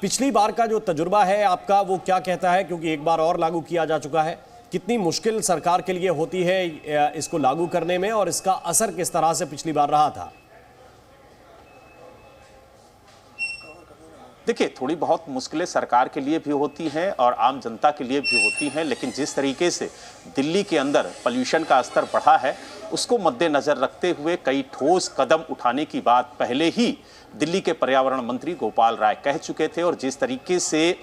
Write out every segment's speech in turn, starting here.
पिछली बार का जो तजुर्बा है आपका वो क्या कहता है, क्योंकि एक बार और लागू किया जा चुका है। कितनी मुश्किल सरकार के लिए होती है इसको लागू करने में और इसका असर किस तरह से पिछली बार रहा था? देखिए, थोड़ी बहुत मुश्किलें सरकार के लिए भी होती हैं और आम जनता के लिए भी होती हैं, लेकिन जिस तरीके से दिल्ली के अंदर पॉल्यूशन का स्तर बढ़ा है उसको मद्देनजर रखते हुए कई ठोस कदम उठाने की बात पहले ही दिल्ली के पर्यावरण मंत्री गोपाल राय कह चुके थे। और जिस तरीके से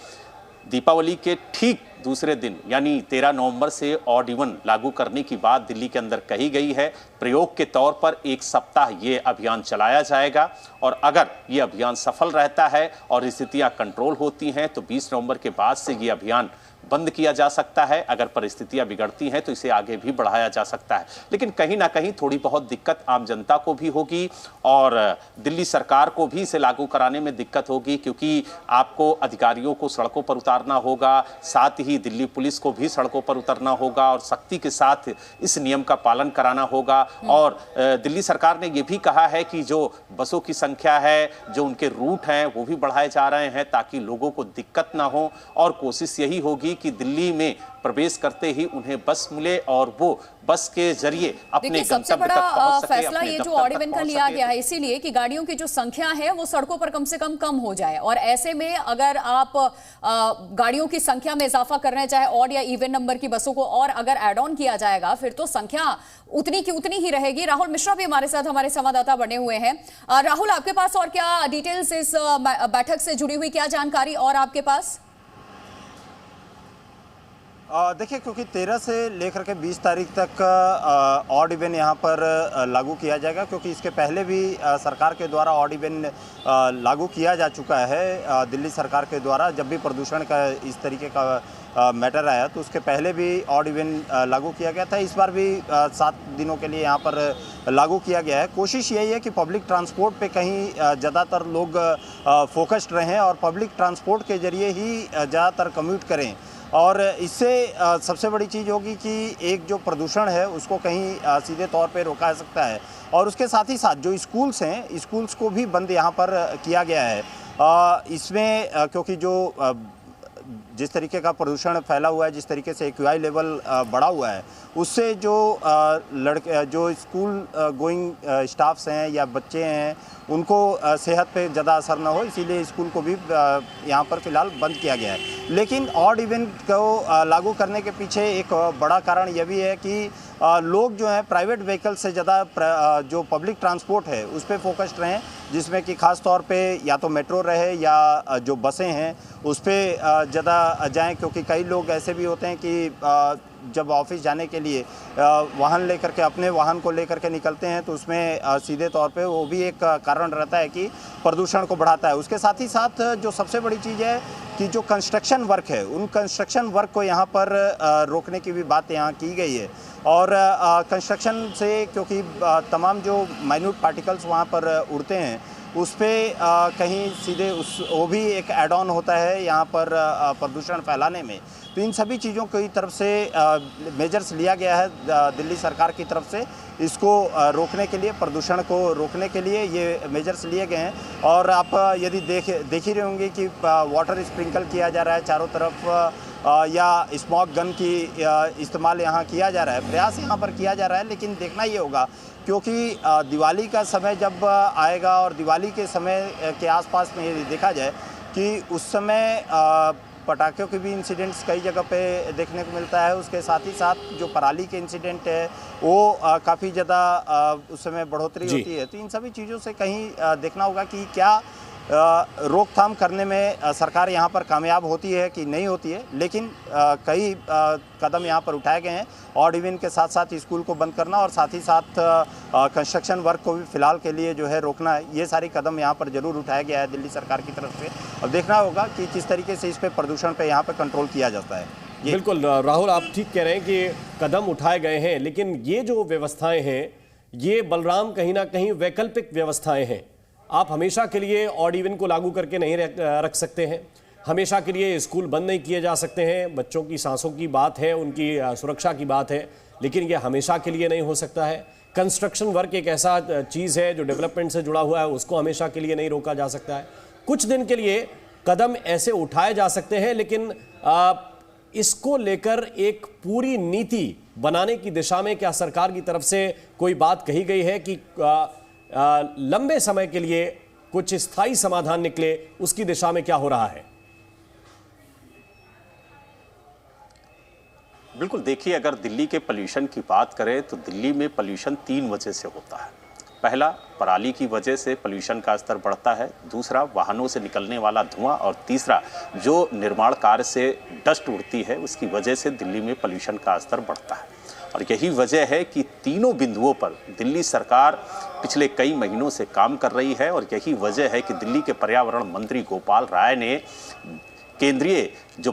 दीपावली के ठीक दूसरे दिन यानी 13 नवंबर से ऑड इवन लागू करने की बात दिल्ली के अंदर कही गई है, प्रयोग के तौर पर एक सप्ताह ये अभियान चलाया जाएगा और अगर ये अभियान सफल रहता है और स्थितियां कंट्रोल होती हैं तो 20 नवंबर के बाद से ये अभियान बंद किया जा सकता है। अगर परिस्थितियां बिगड़ती हैं तो इसे आगे भी बढ़ाया जा सकता है, लेकिन कहीं ना कहीं थोड़ी बहुत दिक्कत आम जनता को भी होगी और दिल्ली सरकार को भी इसे लागू कराने में दिक्कत होगी, क्योंकि आपको अधिकारियों को सड़कों पर उतारना होगा, साथ ही दिल्ली पुलिस को भी सड़कों पर उतरना होगा और सख्ती के साथ इस नियम का पालन कराना होगा। और दिल्ली सरकार ने यह भी कहा है कि जो बसों की संख्या है, जो उनके रूट हैं वो भी बढ़ाए जा रहे हैं ताकि लोगों को दिक्कत ना हो। और कोशिश यही होगी कि दिल्ली में प्रवेश करते ही उन्हें बस मिले और वो बस के जरिए अपने सबसे बड़ा फैसला ये जो ऑड इवन का लिया गया है इसीलिए कि गाड़ियों की जो संख्या है वो सड़कों पर कम से कम हो जाए। और ऐसे में अगर आप गाड़ियों की संख्या में इजाफा कर रहे हैं, चाहे ऑड या इवन नंबर की बसों को और अगर एड ऑन किया जाएगा फिर तो संख्या उतनी की उतनी ही रहेगी। राहुल मिश्रा भी हमारे साथ, हमारे संवाददाता बने हुए हैं। राहुल, आपके पास और क्या डिटेल्स इस बैठक से जुड़ी हुई, क्या जानकारी और आपके पास? देखिए, क्योंकि 13 से लेकर के 20 तारीख तक ऑड इवन यहाँ पर लागू किया जाएगा, क्योंकि इसके पहले भी सरकार के द्वारा ऑड इवन लागू किया जा चुका है। दिल्ली सरकार के द्वारा जब भी प्रदूषण का इस तरीके का मैटर आया तो उसके पहले भी ऑड इवन लागू किया गया था। इस बार भी 7 दिनों के लिए यहाँ पर लागू किया गया है। कोशिश यही है कि पब्लिक ट्रांसपोर्ट पे कहीं ज़्यादातर लोग फोकस्ड रहें और पब्लिक ट्रांसपोर्ट के ज़रिए ही ज़्यादातर कम्यूट करें। और इससे सबसे बड़ी चीज़ होगी कि एक जो प्रदूषण है उसको कहीं सीधे तौर पे रोका जा सकता है। और उसके साथ ही साथ जो स्कूल्स हैं, स्कूल्स को भी बंद यहाँ पर किया गया है। इसमें क्योंकि जो जिस तरीके का प्रदूषण फैला हुआ है, जिस तरीके से एक्यूआई लेवल बढ़ा हुआ है, उससे जो स्कूल गोइंग स्टाफ्स हैं या बच्चे हैं उनको सेहत पे ज़्यादा असर ना हो, इसीलिए स्कूल को भी यहाँ पर फ़िलहाल बंद किया गया है। लेकिन ऑड इवन को लागू करने के पीछे एक बड़ा कारण यह भी है कि लोग जो हैं प्राइवेट व्हीकल से ज़्यादा जो पब्लिक ट्रांसपोर्ट है उस पर फोकस्ड रहें, जिसमें कि ख़ास तौर पे या तो मेट्रो रहे या जो बसें हैं उस पर ज़्यादा जाएं, क्योंकि कई लोग ऐसे भी होते हैं कि जब ऑफिस जाने के लिए वाहन लेकर के, अपने वाहन को लेकर के निकलते हैं तो उसमें सीधे तौर पे वो भी एक कारण रहता है कि प्रदूषण को बढ़ाता है। उसके साथ ही साथ जो सबसे बड़ी चीज़ है कि जो कंस्ट्रक्शन वर्क है, उन कंस्ट्रक्शन वर्क को यहाँ पर रोकने की भी बात यहाँ की गई है। और कंस्ट्रक्शन से क्योंकि तमाम जो माइन्यूट पार्टिकल्स वहाँ पर उड़ते हैं उस पर कहीं सीधे वो भी एक एड ऑन होता है यहाँ पर प्रदूषण फैलाने में। तो इन सभी चीज़ों की तरफ से मेजर्स लिया गया है दिल्ली सरकार की तरफ से, इसको रोकने के लिए, प्रदूषण को रोकने के लिए ये मेजर्स लिए गए हैं। और आप यदि देख ही रहे होंगे कि वाटर स्प्रिंकल किया जा रहा है चारों तरफ, या स्मॉग गन की इस्तेमाल यहाँ किया जा रहा है, प्रयास यहाँ पर किया जा रहा है। लेकिन देखना ये होगा, क्योंकि दिवाली का समय जब आएगा और दिवाली के समय के आसपास में यदि देखा जाए कि उस समय पटाखों के भी इंसिडेंट्स कई जगह पे देखने को मिलता है, उसके साथ ही साथ जो पराली के इंसिडेंट है वो काफ़ी ज़्यादा उस समय बढ़ोतरी होती है। तो इन सभी चीज़ों से कहीं देखना होगा कि क्या रोकथाम करने में सरकार यहाँ पर कामयाब होती है कि नहीं होती है। लेकिन कई कदम यहाँ पर उठाए गए हैं, ऑड इवन के साथ साथ स्कूल को बंद करना और साथ ही साथ कंस्ट्रक्शन वर्क को भी फिलहाल के लिए जो है रोकना, ये सारी कदम यहाँ पर जरूर उठाया गया है दिल्ली सरकार की तरफ से। अब देखना होगा कि किस तरीके से इस पर प्रदूषण पे यहाँ पर कंट्रोल किया जाता है। बिल्कुल राहुल, आप ठीक कह रहे हैं कि कदम उठाए गए हैं, लेकिन ये जो व्यवस्थाएं हैं ये बलराम कहीं ना कहीं वैकल्पिक व्यवस्थाएं हैं। आप हमेशा के लिए ऑड इवन को लागू करके नहीं रख सकते हैं, हमेशा के लिए स्कूल बंद नहीं किए जा सकते हैं। बच्चों की सांसों की बात है, उनकी सुरक्षा की बात है, लेकिन ये हमेशा के लिए नहीं हो सकता है। कंस्ट्रक्शन वर्क एक ऐसा चीज़ है जो डेवलपमेंट से जुड़ा हुआ है, उसको हमेशा के लिए नहीं रोका जा सकता है। कुछ दिन के लिए कदम ऐसे उठाए जा सकते हैं, लेकिन इसको लेकर एक पूरी नीति बनाने की दिशा में क्या सरकार की तरफ से कोई बात कही गई है कि लंबे समय के लिए कुछ स्थायी समाधान निकले, उसकी दिशा में क्या हो रहा है? बिल्कुल, देखिए, अगर दिल्ली के पोल्यूशन की बात करें तो दिल्ली में पोल्यूशन 3 वजह से होता है। पहला, पराली की वजह से पोल्यूशन का स्तर बढ़ता है, दूसरा वाहनों से निकलने वाला धुआं, और तीसरा जो निर्माण कार्य से डस्ट उड़ती है उसकी वजह से दिल्ली में पोल्यूशन का स्तर बढ़ता है। और यही वजह है कि तीनों बिंदुओं पर दिल्ली सरकार पिछले कई महीनों से काम कर रही है। और यही वजह है कि दिल्ली के पर्यावरण मंत्री गोपाल राय ने केंद्रीय जो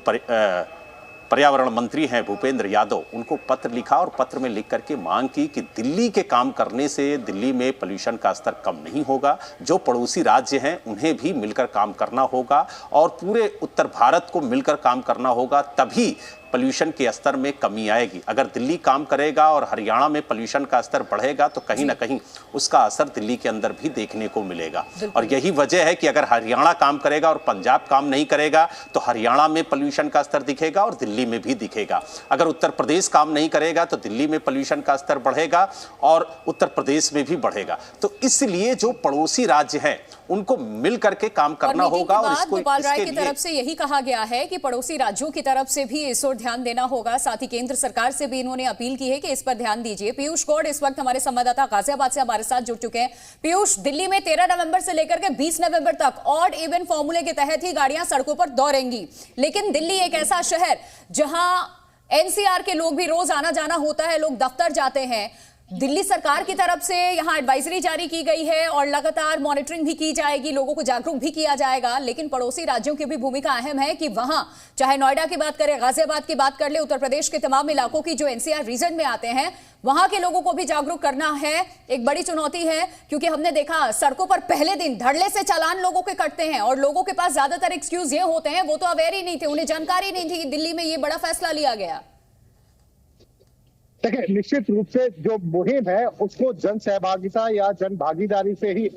पर्यावरण मंत्री हैं भूपेंद्र यादव, उनको पत्र लिखा और पत्र में लिख करके मांग की कि दिल्ली के काम करने से दिल्ली में पोल्यूशन का स्तर कम नहीं होगा, जो पड़ोसी राज्य हैं उन्हें भी मिलकर काम करना होगा और पूरे उत्तर भारत को मिलकर काम करना होगा, तभी पोल्यूशन के स्तर में कमी आएगी। अगर दिल्ली काम करेगा और हरियाणा में पोल्यूशन का स्तर बढ़ेगा तो कहीं ना कहीं उसका असर दिल्ली के अंदर भी देखने को मिलेगा। और यही वजह है कि अगर हरियाणा काम करेगा और पंजाब काम नहीं करेगा तो हरियाणा में पोल्यूशन का स्तर दिखेगा और दिल्ली में भी दिखेगा। अगर उत्तर प्रदेश काम नहीं करेगा तो दिल्ली में पोल्यूशन का स्तर बढ़ेगा और उत्तर प्रदेश में भी बढ़ेगा। तो इसलिए जो पड़ोसी राज्य हैं उनको मिल करके काम करना होगा। और इसको गोपाल राय की तरफ से यही कहा गया है कि पड़ोसी राज्यों की तरफ से भी इस ओर ध्यान देना होगा, साथ ही केंद्र सरकार से भी इन्होंने अपील की है कि इस पर ध्यान दीजिए। पीयूष गौड़ इस वक्त हमारे संवाददाता गाजियाबाद से हमारे साथ जुड़ चुके हैं। पीयूष, दिल्ली में 13 नवंबर से लेकर के 20 नवंबर तक ऑड इवन फॉर्मूले के तहत ही गाड़ियां सड़कों पर दौड़ेंगी, लेकिन दिल्ली एक ऐसा शहर जहां एनसीआर के लोग भी रोज आना जाना होता है, लोग दफ्तर जाते हैं। दिल्ली सरकार की तरफ से यहां एडवाइजरी जारी की गई है और लगातार मॉनिटरिंग भी की जाएगी, लोगों को जागरूक भी किया जाएगा, लेकिन पड़ोसी राज्यों की भी भूमिका अहम है कि वहां चाहे नोएडा की बात करें, गाजियाबाद की बात कर ले, उत्तर प्रदेश के तमाम इलाकों की जो एनसीआर रीजन में आते हैं वहां के लोगों को भी जागरूक करना है। एक बड़ी चुनौती है क्योंकि हमने देखा सड़कों पर पहले दिन धड़ल्ले से चालान लोगों के कटते हैं और लोगों के पास ज्यादातर एक्सक्यूज ये होते हैं वो तो अवेयर ही नहीं थे, उन्हें जानकारी नहीं थी। दिल्ली में ये बड़ा फैसला लिया गया। देखिए, निश्चित रूप से जो मुहिम है उसको जन सहभागिता या जन भागीदारी से ही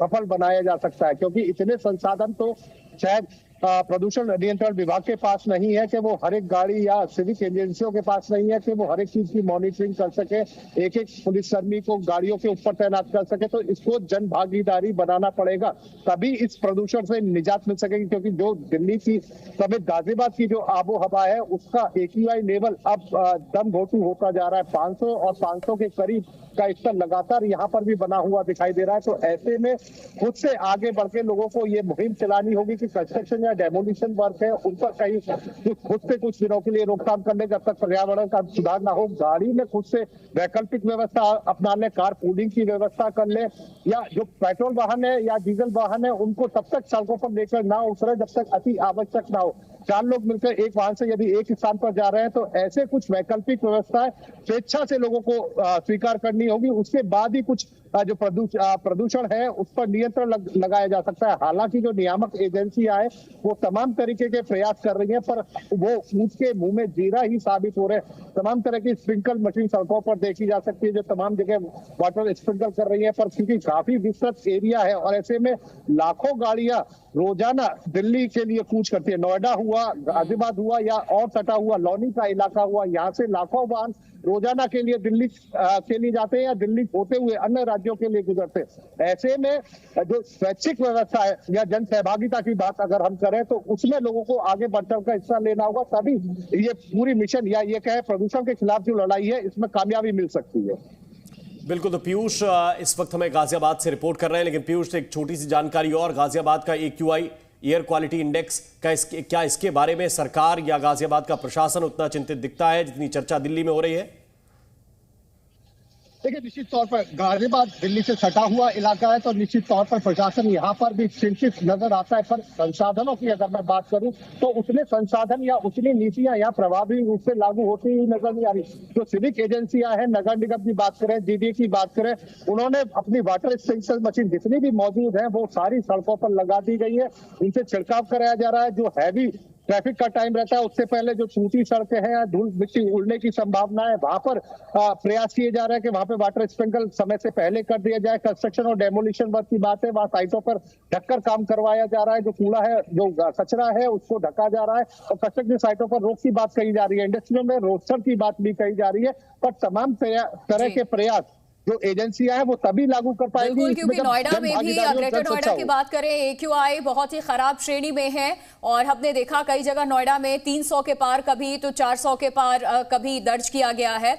सफल बनाया जा सकता है, क्योंकि इतने संसाधन तो शायद प्रदूषण नियंत्रण विभाग के पास नहीं है कि वो हर एक गाड़ी या सिविक एजेंसियों के पास नहीं है कि वो हर एक चीज की मॉनिटरिंग कर सके, एक एक पुलिसकर्मी को गाड़ियों के ऊपर तैनात कर सके। तो इसको जन भागीदारी बनाना पड़ेगा, तभी इस प्रदूषण से निजात मिल सकेगी। क्योंकि जो दिल्ली की समेत गाजियाबाद की जो आबो हवा है उसका AQI लेवल अब दम घोटू होता जा रहा है। 500 और 500 के करीब का स्तर लगातार यहाँ पर भी बना हुआ दिखाई दे रहा है। तो ऐसे में खुद से आगे बढ़ के लोगों को ये मुहिम चलानी होगी कि कंस्ट्रक्शन या डेमोलिशन वर्क है उन पर कहीं खुद से कुछ दिनों के लिए रोकथाम कर ले, जब तक पर्यावरण का सुधार ना हो। गाड़ी में खुद से वैकल्पिक व्यवस्था अपना ले, कार पूलिंग की व्यवस्था कर ले, या जो पेट्रोल वाहन है या डीजल वाहन है उनको तब तक सड़कों पर लेकर ना उतरे जब तक अति आवश्यक ना हो। 4 लोग मिलकर एक वाहन से यदि एक स्थान पर जा रहे हैं तो ऐसे कुछ वैकल्पिक व्यवस्थाएं स्वेच्छा से लोगों को स्वीकार करनी होगी। उसके बाद ही कुछ जो प्रदूषण है उस पर नियंत्रण लगाया जा सकता है। हालांकि जो नियामक एजेंसियां हैं वो तमाम तरीके के प्रयास कर रही हैं, पर वो ऊंट के मुंह में जीरा ही साबित हो रहे हैं। तमाम तरह की स्प्रिंकल मशीन सड़कों पर देखी जा सकती है जो तमाम जगह वाटर स्प्रिंकल कर रही है, पर क्योंकि काफी विस्तृत एरिया है और ऐसे में लाखों गाड़ियां रोजाना दिल्ली के लिए कूच करती है। नोएडा हुआ, गाजियाबाद हुआ या और सटा हुआ लौनी का इलाका हुआ, यहाँ से लाखों वाहन रोजाना के लिए दिल्ली के लिए जाते हैं या दिल्ली होते हुए अन्य राज्यों के लिए गुजरते हैं। ऐसे में जो स्वैच्छिक व्यवस्था है या जन सहभागिता की बात अगर हम करें तो उसमें लोगों को आगे बढ़कर का हिस्सा लेना होगा, तभी ये पूरी मिशन या ये कहे प्रदूषण के खिलाफ जो लड़ाई है इसमें कामयाबी मिल सकती है। बिल्कुल। तो पीयूष इस वक्त हमें गाजियाबाद से रिपोर्ट कर रहे हैं, लेकिन पीयूष एक छोटी सी जानकारी और, गाजियाबाद का AQI एयर क्वालिटी इंडेक्स का क्या इसके बारे में सरकार या गाजियाबाद का प्रशासन उतना चिंतित दिखता है जितनी चर्चा दिल्ली में हो रही है? देखिए, निश्चित तौर पर गाजियाबाद दिल्ली से सटा हुआ इलाका है तो निश्चित तौर पर प्रशासन यहाँ पर भी चिंतित नजर आता है। पर संसाधनों की अगर मैं बात करूं तो उतने संसाधन या उतनी नीतियां यहाँ प्रभावी रूप से लागू होती ही नजर नहीं आ रही। जो सिविक एजेंसियां हैं, नगर निगम की बात करें, DDA की बात करें, उन्होंने अपनी वाटर स्प्रिंकलर मशीन जितनी भी मौजूद है वो सारी सड़कों पर लगा दी गई है, उनसे छिड़काव कराया जा रहा है। जो हैवी ट्रैफिक का टाइम रहता है उससे पहले जो टूटी सड़कें हैं या धूल मिट्टी उड़ने की संभावना है, वहां पर प्रयास किए जा रहे हैं कि वहां पे वाटर स्प्रिंकल समय से पहले कर दिया जाए। कंस्ट्रक्शन और डेमोलिशन वर्क की बात है, वहां साइटों पर ढककर काम करवाया जा रहा है। जो कूड़ा है, जो कचरा है, उसको ढका जा रहा है और कंस्ट्रक्शन साइटों पर रोक की बात कही जा रही है। इंडस्ट्रियों में रोस्टर की बात भी कही जा रही है। पर तमाम तरह के प्रयास जो एजेंसियां हैं वो तभी लागू कर पाएंगी। बिल्कुल, क्योंकि नोएडा में भी, ग्रेटर नोएडा की बात करें, AQI बहुत ही खराब श्रेणी में है और हमने देखा कई जगह नोएडा में 300 के पार, कभी तो 400 के पार कभी दर्ज किया गया है।